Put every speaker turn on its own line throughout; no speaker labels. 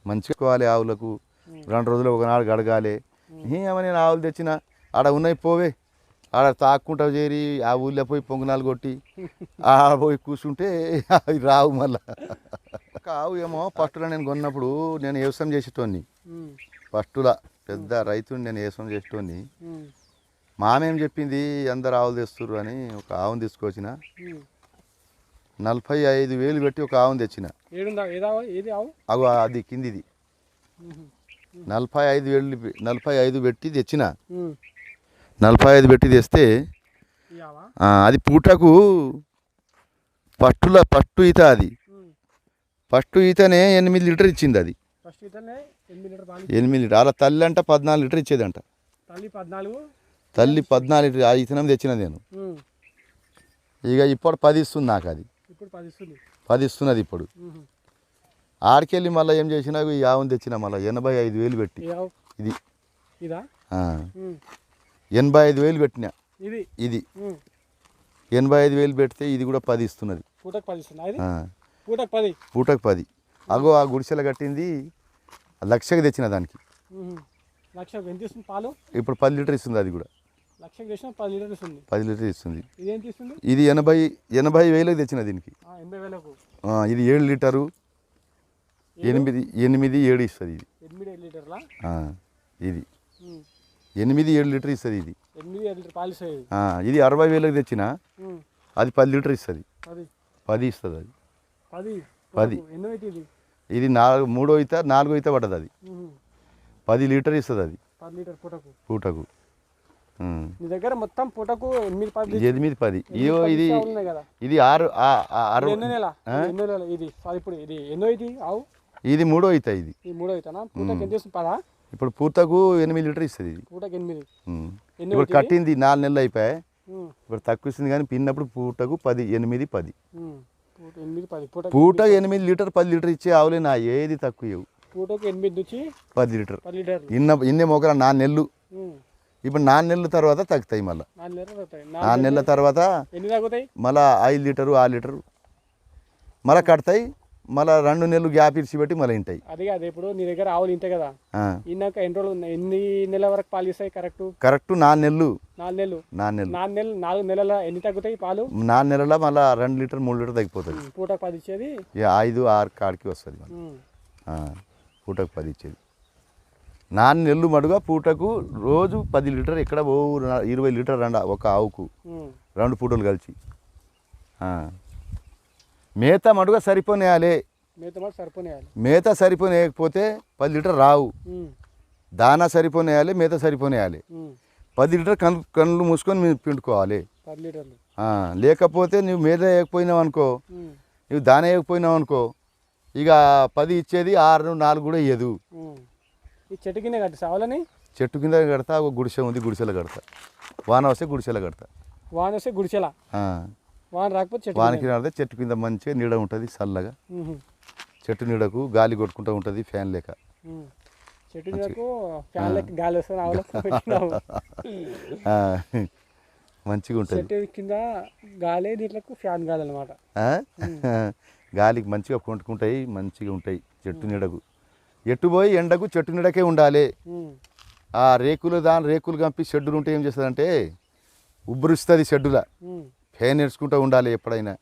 మంచిగా కోవాలి ఆవులకు 2 రోజులు ఒకనాడు గడగాలి. ఏమని నేను ఆవులు తెచ్చిన ఆడ ఉన్నాయి పోవే ఆడ తాక్కుంటా చేరి ఆ ఊళ్ళో పోయి పొంగనాలు కొట్టి ఆడ పోయి కూర్చుంటే అవి రావు మళ్ళా. ఆవు ఏమో ఫస్ట్లో నేను కొన్నప్పుడు నేను వ్యవసాయం చేసేటోని, ఫస్టులా పెద్ద రైతుని నేను వ్యవసాయం చేసేటోని. మామేం చెప్పింది అందరు ఆవులు తెస్తుర్రు అని ఒక ఆవును తీసుకొచ్చిన. 45,000 పెట్టి ఒక ఆవును తెచ్చిన. అగో అది కిందిది 45 పెట్టి తెచ్చిన. 45 పెట్టి తెస్తే అది పూటకు ఫస్ట్ ఈత, అది ఫస్ట్ ఈతనే 8 లీటర్ ఇచ్చింది. అది 8 లీటర్. అలా తల్లి అంట 14 లీటర్ ఇచ్చేదంట. తల్లి 14 లీటర్ ఆ ఈతనం తెచ్చిన నేను. ఇక ఇప్పుడు 10 ఇస్తుంది నాకు. అది 10 ఇస్తున్నది ఇప్పుడు. ఆడికెళ్ళి మళ్ళీ ఏం చేసినా ఈ ఆవును తెచ్చిన మళ్ళీ 85,000 పెట్టి. ఇది 85,000 పెట్టినా. ఇది 85,000 పెడితే ఇది కూడా 10 ఇస్తున్నది. పూటకు 10. అగో ఆ గుడిసెల కట్టింది 1,00,000కి తెచ్చిన దానికి. ఇప్పుడు 10 లీటర్ ఇస్తుంది. అది కూడా 10 లీటర్ ఇస్తుంది. ఇది 80,000కి తెచ్చిన దీనికి. ఇది 7 లీటరు 8 ఇస్తుంది. ఇది 8-7 లీటర్ ఇస్తుంది. ఇది 60,000కి తెచ్చిన. అది 10 లీటర్ ఇస్తుంది. 10 ఇస్తుంది. అది 10. ఇది 3వ ఈత 4వ ఈత పడ్డది. అది 10 లీటర్ ఇస్తుంది. అది పూటకు.
నీ దగ్గర మొత్తం పూటకు 8-10.
ఇయో ఇది 6. ఇది 3వ ఈత. ఇది ఇప్పుడు పూటకు 8 లీటర్ ఇస్తుంది. ఇది ఇప్పుడు కట్టింది 4 నెలలు అయిపోయాయి. ఇప్పుడు తక్కువ ఇస్తుంది కానీ పిన్నప్పుడు పూటకు 8-10. పూటకు 8 లీటర్ 10 లీటర్ ఇచ్చే ఆవులే నా. ఏది తక్కువ ఇవ్వు.
పూటకు 8 నుంచి
10 లీటర్. ఇన్నే మొక్కల 4 నెలలు. ఇప్పుడు 4 నెలల తర్వాత తగ్గుతాయి. మళ్ళీ 4 నెలల తర్వాత మళ్ళీ 5 లీటరు 6 లీటరు మళ్ళీ కడతాయి. మళ్ళీ 2 నెలలు గ్యాప్ ఇచ్చి పెట్టి మళ్ళీ ఇంటాయి.
అదే ఇప్పుడు నీ దగ్గర ఆవులు ఇంటాయి కదా, ఇన్నాక ఎన్ని రోజులు ఉన్నాయి, ఎన్ని నెలల వరకు పాలు ఇస్తాయి?
కరెక్ట్ 4 నెలలు.
4 నెలల ఎన్ని తగ్గుతాయి పాలు?
4 నెలల మళ్ళీ 2 లీటర్ 3 లీటర్ తగ్గిపోతుంది.
పూటకు 10 ఇచ్చేది
5-6 కాడికి వస్తుంది. పూటకు 10 ఇచ్చేది. 4 నెలలు మడుగా పూటకు రోజు 10 లీటర్. ఎక్కడ 20 లీటర్ ఒక ఆవుకు 2 పూటలు కలిసి. మేత మడుగా సరిపోనేయాలి. మేత సరిపోనేయకపోతే 10 లీటర్ రావు. దానా సరిపోనేయాలి, మేత సరిపోనేయాలి. 10 లీటర్ కళ్ళు మూసుకొని మీరు పిండుకోవాలి. లేకపోతే నువ్వు మేత వేయకపోయినావు అనుకో, నువ్వు దానా వేయకపోయినావు అనుకో, ఇక 10 ఇచ్చేది 6-4 కూడా ఇయ్యదు.
చెట్టు కింద కట్టి సావాలని
చెట్టు కింద కడతా. ఒక గుడిసె ఉంది, గుడిసెలో కడతా. వాన వస్తే గుడిసెలో కడతా. వాన రాకపోతే వానకి రాడితే చెట్టు కింద మంచిగా నీడ ఉంటుంది, చల్లగా. చెట్టు నీడకు గాలి కొట్టుకుంటూ ఉంటుంది, ఫ్యాన్ లేక. మంచిగా ఉంటుంది. గాలికి మంచిగా కొట్టుకుంటాయి, మంచిగా ఉంటాయి చెట్టు నీడకు. ఎట్టు పోయి ఎండకు చెట్టు నీడకే ఉండాలి. ఆ రేకులు కంపి షెడ్డులు ఉంటే ఏం చేస్తుందంటే ఉబ్బరిస్తుంది. షెడ్డులా ఫ్యాన్ నేర్చుకుంటూ ఉండాలి ఎప్పుడైనా.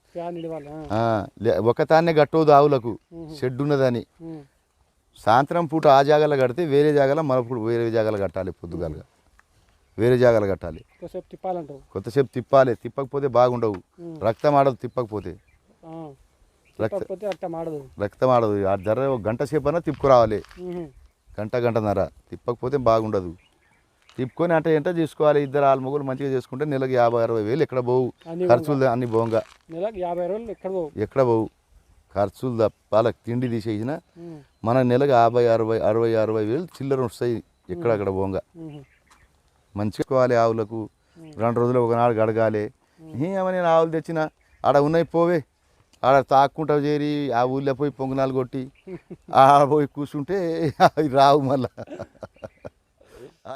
ఒకతాన్నే కట్టవద్దు ఆవులకు, షెడ్ ఉన్నదని. సాయంత్రం పూట ఆ జాగాలో కడితే వేరే జాగాలో మరప్పుడు వేరే జాగాలో కట్టాలి. పొద్దుగాలుగా వేరే జాగాలో కట్టాలి. కొత్తసేపు తిప్పాలి. తిప్పకపోతే బాగుండవు. రక్తం ఆడదు తిప్పకపోతే. రక్తం ఆడదు. ఆ జర ఒక గంట సేపు అయినా తిప్పుకురావాలి. గంటన్నర. తిప్పకపోతే బాగుండదు. తిప్పుకొని అంటే ఎంత తీసుకోవాలి. 2 ఆల్మొగలు మంచిగా చేసుకుంటే నెలకు 50-60 వేలు ఎక్కడ పోవు. ఖర్చులు అన్ని పోగా ఎక్కడ పోవు. ఖర్చులు తప్ప వాళ్ళకి తిండి తీసేసిన మన నెలకు 50-60 వేలు చిల్లర వస్తాయి ఎక్కడక్కడ పోగా. మంచిగా పోవాలి. ఆవులకు 2 రోజులు ఒకనాడు గడగాలి. ఏమని నేను ఆవులు తెచ్చిన ఆడ ఉన్నాయి పోవే ఆడ తాక్కుంటా చేరి ఆ ఊళ్ళో పోయి పొంగనాలు కొట్టి ఆడ పోయి కూర్చుంటే అవి రావు మళ్ళా.